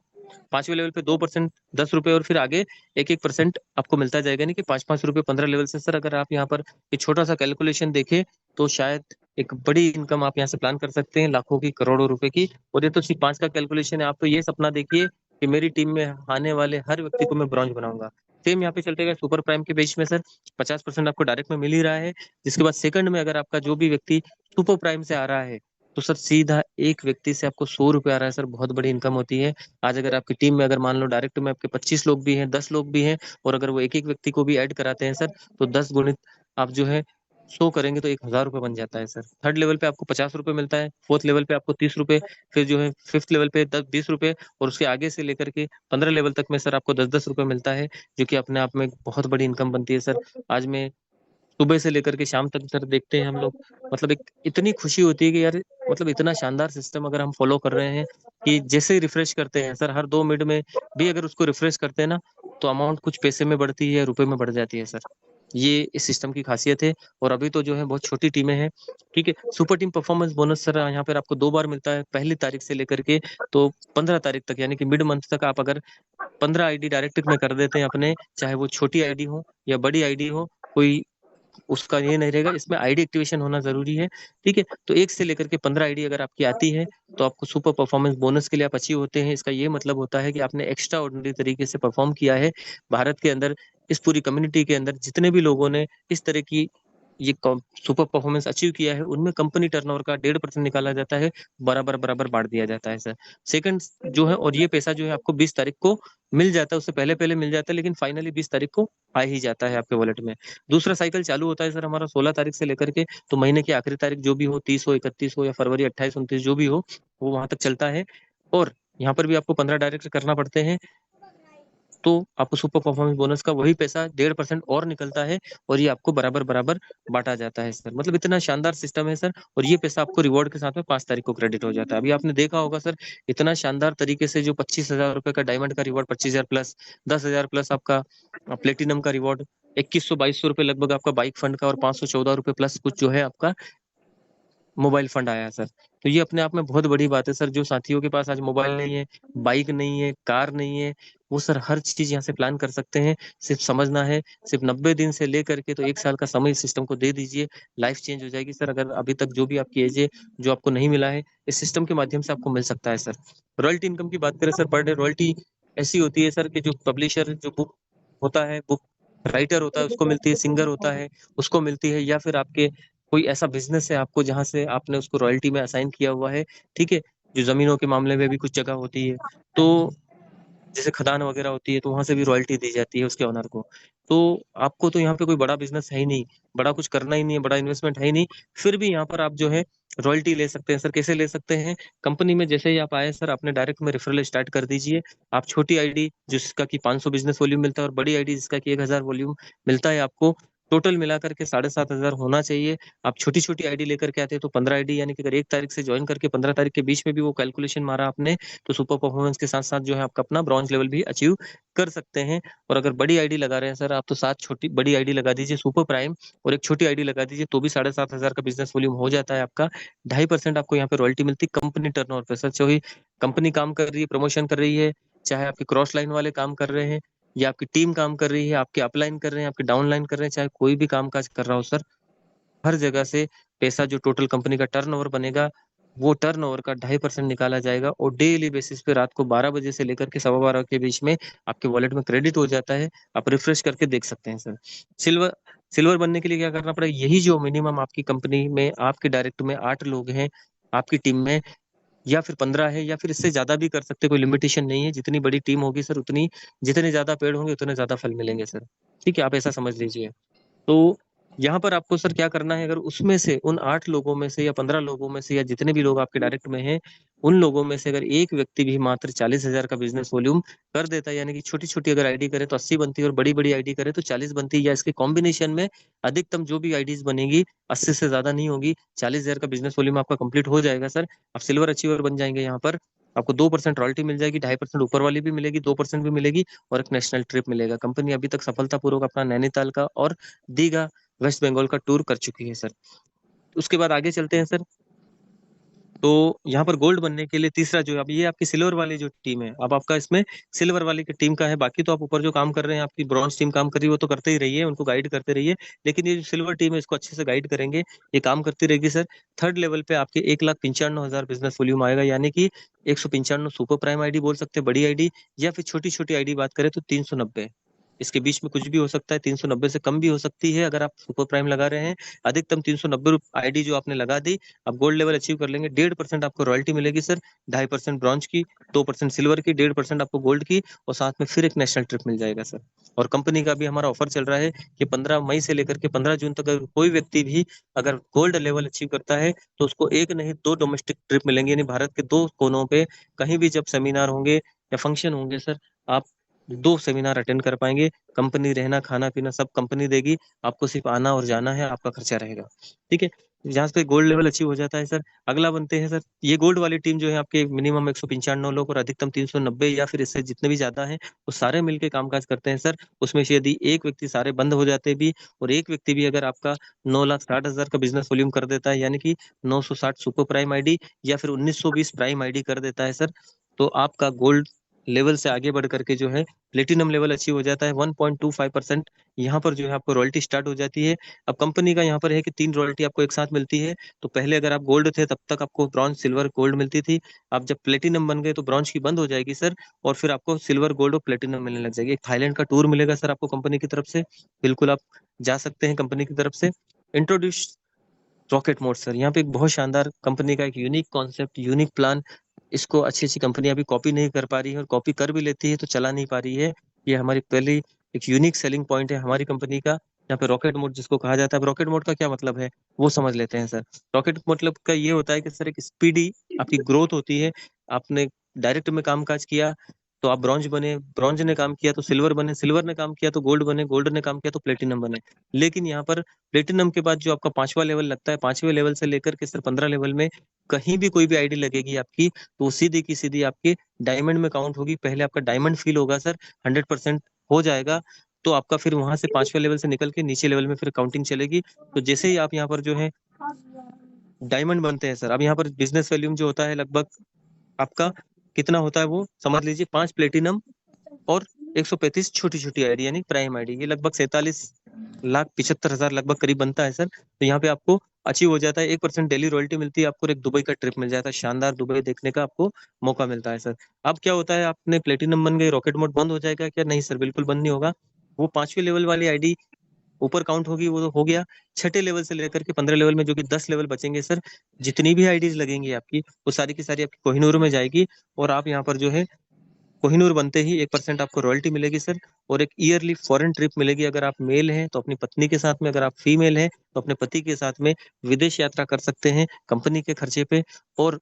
5वें लेवल पे 2%, 10 रुपए, और फिर आगे 1-1% आपको मिलता जाएगा, यानी कि 5-5 रुपए 15 लेवल से। सर अगर आप यहाँ पर एक छोटा सा कैलकुलेशन देखें तो शायद एक बड़ी इनकम आप यहाँ से प्लान कर सकते हैं, लाखों की, करोड़ों रुपए की। और ये तो सिर्फ 5 का कैलकुलेशन है। आप तो ये सपना देखिए कि मेरी टीम में आने वाले हर व्यक्ति को मैं ब्रॉन्ज बनाऊंगा। सेम यहाँ पे चलते गए सुपर प्राइम के बेस में सर 50% आपको डायरेक्ट में मिल ही रहा है। जिसके बाद सेकंड में अगर आपका जो भी व्यक्ति सुपर प्राइम से आ रहा है तो सर सीधा एक व्यक्ति से आपको 100 रुपए आ रहा है सर, बहुत बड़ी इनकम होती है। आज अगर आपकी टीम में अगर मान लो डायरेक्ट में आपके 25 लोग भी हैं, 10 लोग भी हैं, और अगर वो एक एक व्यक्ति को भी ऐड कराते हैं सर, तो 10 गुणित आप जो है 100 करेंगे तो 1,000 रुपये बन जाता है सर। थर्ड लेवल पे आपको 50 रुपये मिलता है, फोर्थ लेवल पे आपको 30 रुपये, फिर जो है फिफ्थ लेवल पे 10-20 रुपये, और उसके आगे से लेकर के 15 लेवल तक में सर आपको 10-10 रुपये मिलता है, जो कि अपने आप में एक बहुत बड़ी इनकम बनती है सर। आज मैं सुबह से लेकर के शाम तक सर देखते हैं हम लोग, मतलब एक इतनी खुशी होती है कि यार, मतलब इतना शानदार सिस्टम अगर हम फॉलो कर रहे हैं कि जैसे ही रिफ्रेश करते हैं सर, हर 2 मिनट में भी अगर उसको रिफ्रेश करते हैं ना, तो अमाउंट कुछ पैसे में बढ़ती है, रुपए में बढ़ जाती है सर। ये इस सिस्टम की खासियत है। और अभी तो जो है बहुत छोटी टीमें हैं, ठीक है। Super team performance bonus sir यहाँ पर आपको 2 बार मिलता है, पहली तारीख से लेकर के तो 15 तारीख तक, यानी कि मिड मंथ तक। आप अगर 15 आईडी डायरेक्ट में कर देते हैं अपने, चाहे वो छोटी आईडी हो या बड़ी आईडी हो, कोई उसका ये नहीं रहेगा, इसमें आईडी एक्टिवेशन होना जरूरी है, ठीक है। तो 1 से लेकर के 15 आईडी अगर आपकी आती है तो आपको सुपर परफॉर्मेंस बोनस के लिए आप अचीव होते हैं। इसका ये मतलब होता है कि आपने एक्स्ट्रा ऑर्डिनरी तरीके से परफॉर्म किया है। भारत के अंदर, इस पूरी कम्युनिटी के अंदर जितने भी लोगों ने इस तरह की ये सुपर परफॉर्मेंस अचीव किया है, उनमें कंपनी टर्नओवर का 1.5% निकाला जाता है, बराबर बराबर बांट दिया जाता है सर। सेकंड जो है, और ये पैसा जो है आपको 20 तारीख को मिल जाता है, उससे पहले पहले मिल जाता है, लेकिन फाइनली 20 तारीख को आ ही जाता है आपके वॉलेट में। दूसरा साइकिल चालू होता है सर हमारा 16 तारीख से लेकर के, तो महीने की आखिरी तारीख जो भी हो, 30 हो, 31 हो, या फरवरी 28-29 जो भी हो, वो वहां तक चलता है। और यहाँ पर भी आपको 15 डायरेक्ट करना पड़ते हैं, तो आपको सुपर परफॉर्मेंस बोनस का वही पैसा 1.5% और निकलता है, और ये आपको बराबर बराबर बांटा जाता है सर। मतलब इतना शानदार सिस्टम है सर। और ये पैसा आपको रिवॉर्ड के साथ में 5 तारीख को क्रेडिट हो जाता है। अभी आपने देखा होगा सर, इतना शानदार तरीके से जो 25,000 रुपए का डायमंड का रिवॉर्ड, 25,000 प्लस, 10,000 प्लस आपका प्लेटिनम का रिवॉर्ड, 2100-2200 रुपए लगभग आपका बाइक फंड का, और 514 रुपए प्लस कुछ जो है आपका मोबाइल फंड आया है सर। तो ये अपने आप में बहुत बड़ी बात है सर। जो साथियों के पास आज मोबाइल नहीं है, बाइक नहीं है, कार नहीं है, वो सर हर चीज यहाँ से प्लान कर सकते हैं। सिर्फ समझना है, सिर्फ 90 दिन से लेकर के तो 1 साल का समय इस सिस्टम को दे दीजिए, लाइफ चेंज हो जाएगी सर। अगर अभी तक जो भी आपकी एज है, जो आपको नहीं मिला है, इस सिस्टम के माध्यम से आपको मिल सकता है सर। रॉयल्टी इनकम की बात करें सर, पर डे रॉयल्टी ऐसी होती है सर कि जो पब्लिशर, जो बुक होता है, बुक राइटर होता है, उसको मिलती है, सिंगर होता है उसको मिलती है, या फिर आपके कोई ऐसा बिजनेस है आपको जहां से आपने उसको रॉयल्टी में असाइन किया हुआ है, ठीक है। जो जमीनों के मामले में भी कुछ जगह होती है, तो जैसे खदान वगैरह होती है, तो वहां से भी रॉयल्टी दी जाती है उसके ओनर को। तो आपको तो यहाँ पे कोई बड़ा बिजनेस है ही नहीं, बड़ा कुछ करना ही नहीं है, बड़ा इन्वेस्टमेंट है ही नहीं, फिर भी यहाँ पर आप जो है रॉयल्टी ले सकते हैं सर। कैसे ले सकते हैं? कंपनी में जैसे ही आप आए सर, आपने डायरेक्ट में रेफरल स्टार्ट कर दीजिए। आप छोटी आईडी जिसका कि 500 बिजनेस वॉल्यूम मिलता है, और बड़ी आईडी जिसका कि 1,000 वॉल्यूम मिलता है आपको, टोटल मिलाकर के 7,500 होना चाहिए। आप छोटी छोटी आईडी लेकर के आते हैं तो 15 आईडी, यानी कि अगर 1 तारीख से ज्वाइन करके 15 तारीख के बीच में भी वो कैलकुलेशन मारा आपने, तो सुपर परफॉर्मेंस के साथ साथ जो है आपका अपना ब्रॉन्ज लेवल भी अचीव कर सकते हैं। और अगर बड़ी आईडी लगा रहे हैं सर आप, तो 7 छोटी बड़ी आईडी लगा दीजिए सुपर प्राइम, और एक छोटी आईडी लगा दीजिए, तो भी 7,500 का बिजनेस वॉल्यूम हो जाता है आपका। 2.5% आपको यहाँ पे रॉयल्टी मिलती है कंपनी टर्नओवर पे सर। चाहे कंपनी काम कर रही है, प्रमोशन कर रही है, चाहे आपके क्रॉस लाइन वाले काम कर रहे हैं, या आपकी टीम काम कर रही है, आपके अपलाइन कर रहे हैं, आपके डाउनलाइन कर रहे हैं, चाहे कोई भी काम काज कर रहा हो सर, हर जगह से पैसा जो टोटल कंपनी का टर्नओवर बनेगा, वो टर्नओवर का 2.5% निकाला जाएगा, और डेली बेसिस पे रात को 12 बजे से लेकर के 12:15 के बीच में आपके वॉलेट में क्रेडिट हो जाता है। आप रिफ्रेश करके देख सकते हैं सर। सिल्वर सिल्वर बनने के लिए क्या करना पड़ेगा? यही जो मिनिमम आपकी कंपनी में, आपके डायरेक्ट में 8 लोग हैं आपकी टीम में, या फिर 15 है, या फिर इससे ज्यादा भी कर सकते, कोई लिमिटेशन नहीं है। जितनी बड़ी टीम होगी सर, उतनी, जितने ज्यादा पेड़ होंगे उतने ज्यादा फल मिलेंगे सर, ठीक है। आप ऐसा समझ लीजिए। तो यहाँ पर आपको सर क्या करना है, अगर उसमें से उन 8 लोगों में से या 15 लोगों में से, या जितने भी लोग आपके डायरेक्ट में हैं, उन लोगों में से अगर एक व्यक्ति भी मात्र 40,000 का बिजनेस वॉल्यूम कर देता है, यानी कि छोटी छोटी अगर आईडी करे तो 80 बनती है, और बड़ी बड़ी आईडी करे तो 40 बनती है, या इसके कॉम्बिनेशन में अधिकतम जो भी आईडीज बनेगी 80 से ज्यादा नहीं होगी, 40,000 का बिजनेस वॉल्यूम आपका कंप्लीट हो जाएगा सर। आप सिल्वर अचीवर बन जाएंगे। यहाँ पर आपको 2% रॉयल्टी मिल जाएगी, 2.5% ऊपर वाली भी मिलेगी, 2% भी मिलेगी, और एक नेशनल ट्रिप मिलेगा। कंपनी अभी तक सफलतापूर्वक अपना नैनीताल का और दीघा, वेस्ट बंगाल का टूर कर चुकी है सर। उसके बाद आगे चलते हैं सर। तो यहाँ पर गोल्ड बनने के लिए तीसरा जो अब ये आपकी सिल्वर वाली जो टीम है, अब आपका इसमें सिल्वर वाली की टीम का है। बाकी तो आप ऊपर जो काम कर रहे हैं, आपकी ब्रॉन्ज टीम काम कर रही है, वो तो करते ही रहिए, उनको गाइड करते रहिए। लेकिन ये जो सिल्वर टीम है, इसको अच्छे से गाइड करेंगे, ये काम करती रहेगी सर। थर्ड लेवल पे आपके 1,95,000 बिजनेस वॉल्यूम आएगा, यानी कि 195 सुपर प्राइम आईडी बोल सकते हैं, बड़ी आईडी, या फिर छोटी छोटी आईडी बात करें तो 390। इसके बीच में कुछ भी हो सकता है, 390 से कम भी हो सकती है अगर आप सुपर प्राइम लगा रहे हैं। अधिकतम 390 आईडी जो आपने लगा दी, आप गोल्ड लेवल अचीव कर लेंगे। 1.5% आपको रॉयल्टी मिलेगी सर, 2.5% ब्रॉन्ज की, 2% सिल्वर की, 1.5% आपको गोल्ड की, और साथ में फिर एक नेशनल ट्रिप मिल जाएगा सर। और कंपनी का भी हमारा ऑफर चल रहा है कि 15 मई से लेकर के 15 जून तक अगर कोई व्यक्ति भी अगर गोल्ड लेवल अचीव करता है, तो उसको एक नहीं दो डोमेस्टिक ट्रिप मिलेंगे, यानी भारत के दो कोनों पे कहीं भी जब सेमिनार होंगे या फंक्शन होंगे सर, आप 2 सेमिनार अटेंड कर पाएंगे। कंपनी रहना खाना पीना सब कंपनी देगी, आपको सिर्फ आना और जाना है, आपका खर्चा रहेगा। ठीक है, जहाँ पे गोल्ड लेवल अचीव हो जाता है सर, अगला बनते हैं सर, ये गोल्ड वाली टीम जो है आपके मिनिमम 195 लोग और अधिकतम 390 या फिर इससे जितने भी ज्यादा हैं, वो सारे मिलकर कामकाज करते हैं सर। उसमें से यदि एक व्यक्ति सारे बंद हो जाते भी, और एक व्यक्ति भी अगर आपका 9,60,000 का बिजनेस वॉल्यूम कर देता है, यानी कि 960 सुपर प्राइम आईडी या फिर 1920 प्राइम आईडी कर देता है सर, तो आपका गोल्ड लेवल से आगे बढ़ करके जो है प्लेटिनम लेवल अचीव हो जाता है। 1.25% यहाँ पर जो है आपको रॉयल्टी स्टार्ट हो जाती है। अब कंपनी का यहाँ पर है कि 3 रॉयल्टी आपको एक साथ मिलती है। तो पहले अगर आप गोल्ड थे तब तक आपको ब्रॉन्ज सिल्वर गोल्ड मिलती थी। आप जब प्लेटिनम बन गए तो ब्रॉन्ज की बंद हो जाएगी सर, और फिर आपको सिल्वर गोल्ड और प्लेटिनम मिलने लग जाएगी। एक थाईलैंड का टूर मिलेगा सर आपको कंपनी की तरफ से, बिल्कुल आप जा सकते हैं कंपनी की तरफ से। इंट्रोड्यूस रॉकेट मोड सर, यहाँ पे एक बहुत शानदार कंपनी का एक यूनिक कॉन्सेप्ट, यूनिक प्लान, इसको अच्छी अच्छी कंपनी अभी कॉपी नहीं कर पा रही है, और कॉपी कर भी लेती है तो चला नहीं पा रही है। ये हमारी पहली एक यूनिक सेलिंग पॉइंट है हमारी कंपनी का। यहाँ पे रॉकेट मोड जिसको कहा जाता है, अब रॉकेट मोड का क्या मतलब है वो समझ लेते हैं सर। रॉकेट मतलब का ये होता है कि सर एक स्पीडी आपकी ग्रोथ होती है। आपने डायरेक्ट में कामकाज किया तो आप ब्रॉन्ज बने, ब्रॉन्ज ने काम किया तो सिल्वर बने, सिल्वर ने काम किया तो गोल्ड बने, गोल्ड ने काम किया तो प्लेटिनम बने। लेकिन यहाँ पर प्लेटिनम के बाद जो आपका 5वां लेवल लगता है, 5वें लेवल से लेकर के सर 15 लेवल में कहीं भी कोई भी आईडी लगेगी आपकी, तो वो सीधी की सीधी आपके डायमंड में काउंट होगी। पहले आपका डायमंड फील होगा सर, 100% हो जाएगा, तो आपका फिर वहां से 5वें लेवल से निकल के नीचे लेवल में फिर काउंटिंग चलेगी। तो जैसे ही आप यहाँ पर जो है डायमंड बनते हैं सर, अब यहाँ पर बिजनेस वॉल्यूम जो होता है लगभग आपका कितना होता है वो समझ लीजिए, 5 प्लेटिनम और 135 छोटी छोटी आईडी यानी प्राइम आईडी, ये लगभग 47,75,000 लगभग करीब बनता है सर। तो यहाँ पे आपको अचीव हो जाता है। 1% डेली रॉयल्टी मिलती है आपको, और एक दुबई का ट्रिप मिल जाता है, शानदार दुबई देखने का आपको मौका मिलता है सर। अब क्या होता है, आपने प्लेटिनम बन गए, रॉकेट मोड बंद हो जाएगा क्या? नहीं सर, बिल्कुल बंद नहीं होगा। वो 5वें लेवल वाली आईडी ऊपर काउंट होगी, वो तो हो गया। छठे लेवल से लेकर के 15 लेवल में जो कि 10 लेवल बचेंगे सर, जितनी भी आईडीज लगेंगी आपकी, वो सारी की सारी आपकी कोहिनूर में जाएगी। और आप यहाँ पर जो है कोहिनूर बनते ही 1% आपको रॉयल्टी मिलेगी सर, और एक ईयरली फॉरेन ट्रिप मिलेगी। अगर आप मेल हैं तो अपनी पत्नी के साथ में, अगर आप फीमेल हैं तो अपने पति के साथ में विदेश यात्रा कर सकते हैं कंपनी के खर्चे पे। और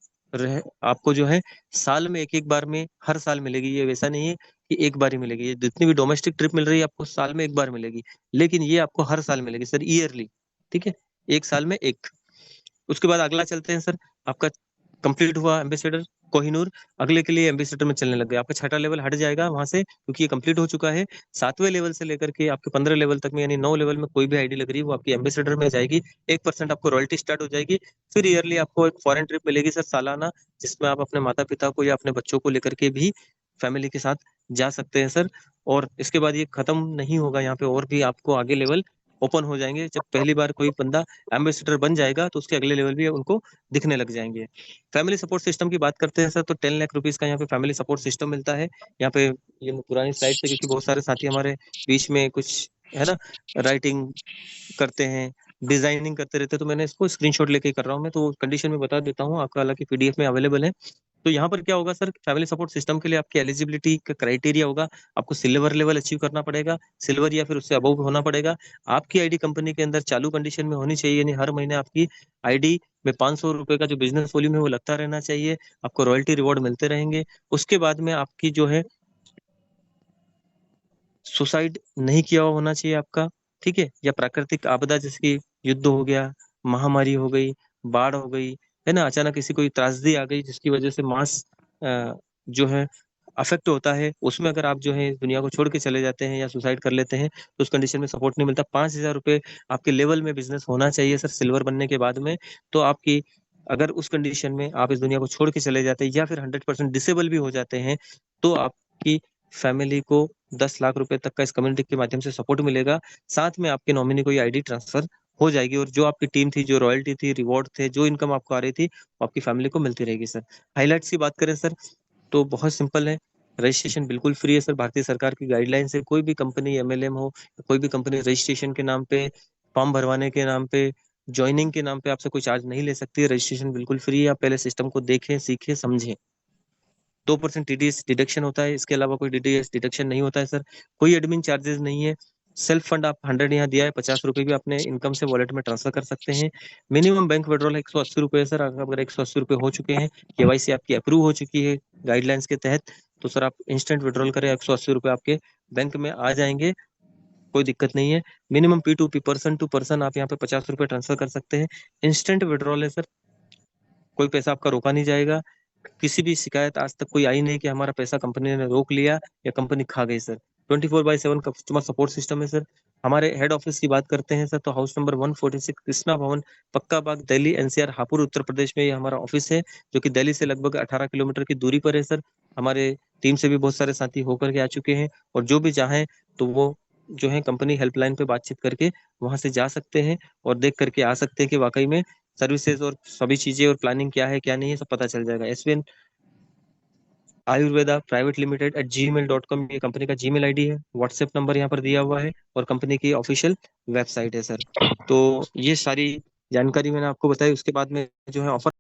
आपको जो है साल में एक एक बार में हर साल मिलेगी, ये वैसा नहीं है कि एक बार ही मिलेगी। ये जितनी भी डोमेस्टिक ट्रिप मिल रही है आपको साल में एक बार मिलेगी, लेकिन ये आपको हर साल मिलेगी सर, ईयरली। ठीक है, एक साल में एक। उसके बाद अगला चलते हैं सर, आपका कंप्लीट हुआ एम्बेसडर कोहिनूर, अगले के लिए एम्बेसडर में चलने लग गए। आपका छठा लेवल हट जाएगा वहां से, क्योंकि ये कंप्लीट हो चुका है। 7वें लेवल से लेकर के आपके 15 लेवल तक में, यानी 9 लेवल में कोई भी आईडी लग रही है वो आपकी एम्बेसडर में जाएगी। 1% आपको रॉयल्टी स्टार्ट हो जाएगी। फिर ईयरली आपको एक फॉरेन ट्रिप मिलेगी सर, सालाना, जिसमें आप अपने माता पिता को या अपने बच्चों को लेकर के भी फैमिली के साथ जा सकते हैं सर। और इसके बाद ये खत्म नहीं होगा, यहाँ पे और भी आपको आगे लेवल ओपन हो जाएंगे। जब पहली बार कोई बंदा एम्बेसडर बन जाएगा तो उसके अगले लेवल भी उनको दिखने लग जाएंगे। फैमिली सपोर्ट सिस्टम की बात करते हैं सर, तो 10 लाख रुपीज का यहाँ पे फैमिली सपोर्ट सिस्टम मिलता है। यहाँ पे ये पुरानी स्लाइड से, क्योंकि बहुत सारे साथी हमारे बीच में कुछ है ना राइटिंग करते हैं, डिजाइनिंग करते रहते हैं, तो मैंने इसको स्क्रीनशॉट लेके कर रहा हूँ मैं, तो कंडीशन में बता देता हूँ आपका, हालांकि पीडीएफ में अवेलेबल है। तो यहाँ पर क्या होगा सर, फैमिली सपोर्ट सिस्टम के लिए आपकी एलिजिबिलिटी का क्राइटेरिया होगा, आपको सिल्वर लेवल अचीव करना पड़ेगा, सिल्वर या फिर उससे अबव होना पड़ेगा। आपकी आईडी कंपनी के अंदर चालू कंडीशन में होनी चाहिए, यानी हर महीने आपकी आईडी में 500 रुपए का जो बिजनेस वॉल्यूम है वो लगता रहना चाहिए। आपको रॉयल्टी रिवॉर्ड मिलते रहेंगे। उसके बाद में आपकी जो है सुसाइड नहीं किया हुआ होना चाहिए आपका, ठीक है, या प्राकृतिक आपदा जैसे कि युद्ध हो गया, महामारी हो गई, बाढ़ हो गई, है ना, अचानक किसी कोई त्रासदी आ गई जिसकी वजह से मास जो है अफेक्ट होता है, उसमें अगर आप जो है इस दुनिया को छोड़ के चले जाते हैं या सुसाइड कर लेते हैं तो उस कंडीशन में सपोर्ट नहीं मिलता। 5,000 रुपये आपके लेवल में बिजनेस होना चाहिए सर, सिल्वर बनने के बाद में। तो आपकी अगर उस कंडीशन में आप इस दुनिया को छोड़ के चले जाते हैं या फिर 100% डिसेबल भी हो जाते हैं, तो आपकी फैमिली को 10 लाख रुपए तक का इस कम्युनिटी के माध्यम से सपोर्ट मिलेगा। साथ में आपके नॉमिनी को ये आईडी ट्रांसफर हो जाएगी और जो आपकी टीम थी, जो रॉयल्टी थी, रिवॉर्ड थे, जो इनकम आपको आ रही थी, वो आपकी फैमिली को मिलती रहेगी सर। हाईलाइट्स की बात करें सर, तो बहुत सिंपल है। रजिस्ट्रेशन बिल्कुल फ्री है सर। भारतीय सरकार की गाइडलाइन से कोई भी कंपनी एमएलएम हो, कोई भी कंपनी रजिस्ट्रेशन के नाम पे, फॉर्म भरवाने के नाम पे, ज्वाइनिंग के नाम पे आपसे कोई चार्ज नहीं ले सकती है। रजिस्ट्रेशन बिल्कुल फ्री है। आप पहले सिस्टम को देखें, सीखें, समझें। 2% टीडीएस डिडक्शन होता है, इसके अलावा कोई टीडीएस डिडक्शन नहीं होता है सर। कोई एडमिन चार्जेस नहीं है। सेल्फ फंड आप 100 यहाँ दिया है, 50 रुपए भी अपने इनकम से वॉलेट में ट्रांसफर कर सकते हैं। मिनिमम बैंक विड्रॉल 180 रुपए है सर। अगर 180 रुपए हो चुके हैं, केवाईसी आपकी अप्रूव हो चुकी है गाइडलाइंस के तहत, तो सर आप इंस्टेंट विड्रॉल करें, 180 रुपए आपके बैंक में आ जाएंगे, कोई दिक्कत नहीं है। Minimum P2P, person to person, आप यहाँ पे 50 रुपए ट्रांसफर कर सकते हैं। इंस्टेंट विड्रॉल है सर, कोई पैसा आपका रोका नहीं जाएगा। किसी भी शिकायत आज तक कोई आई नहीं कि हमारा पैसा कंपनी ने रोक लिया या कंपनी खा गई सर। 24/7 कस्टमर सपोर्ट सिस्टम है सर। हमारे हेड ऑफिस की बात करते हैं सर, तो हाउस नंबर 146, कृष्णा भवन, पक्का बाग, दिल्ली एनसीआर, हापुड़, उत्तर प्रदेश में ये हमारा ऑफिस है, जो कि दिल्ली से लगभग 18 किलोमीटर की दूरी पर है सर। हमारे टीम से भी बहुत सारे साथी होकर के आ चुके हैं, और जो भी चाहें तो वो जो है कंपनी हेल्पलाइन पे बातचीत करके वहां से जा सकते हैं और देख करके आ सकते हैं कि वाकई में सर्विसेज और सभी चीजें और प्लानिंग क्या है क्या नहीं है, सब पता चल जाएगा। SVN Ayurveda private limited @gmail.com ये कंपनी का जीमेल आईडी है। व्हाट्सएप नंबर यहाँ पर दिया हुआ है और कंपनी की ऑफिशियल वेबसाइट है सर। तो ये सारी जानकारी मैंने आपको बताई। उसके बाद में जो है ऑफर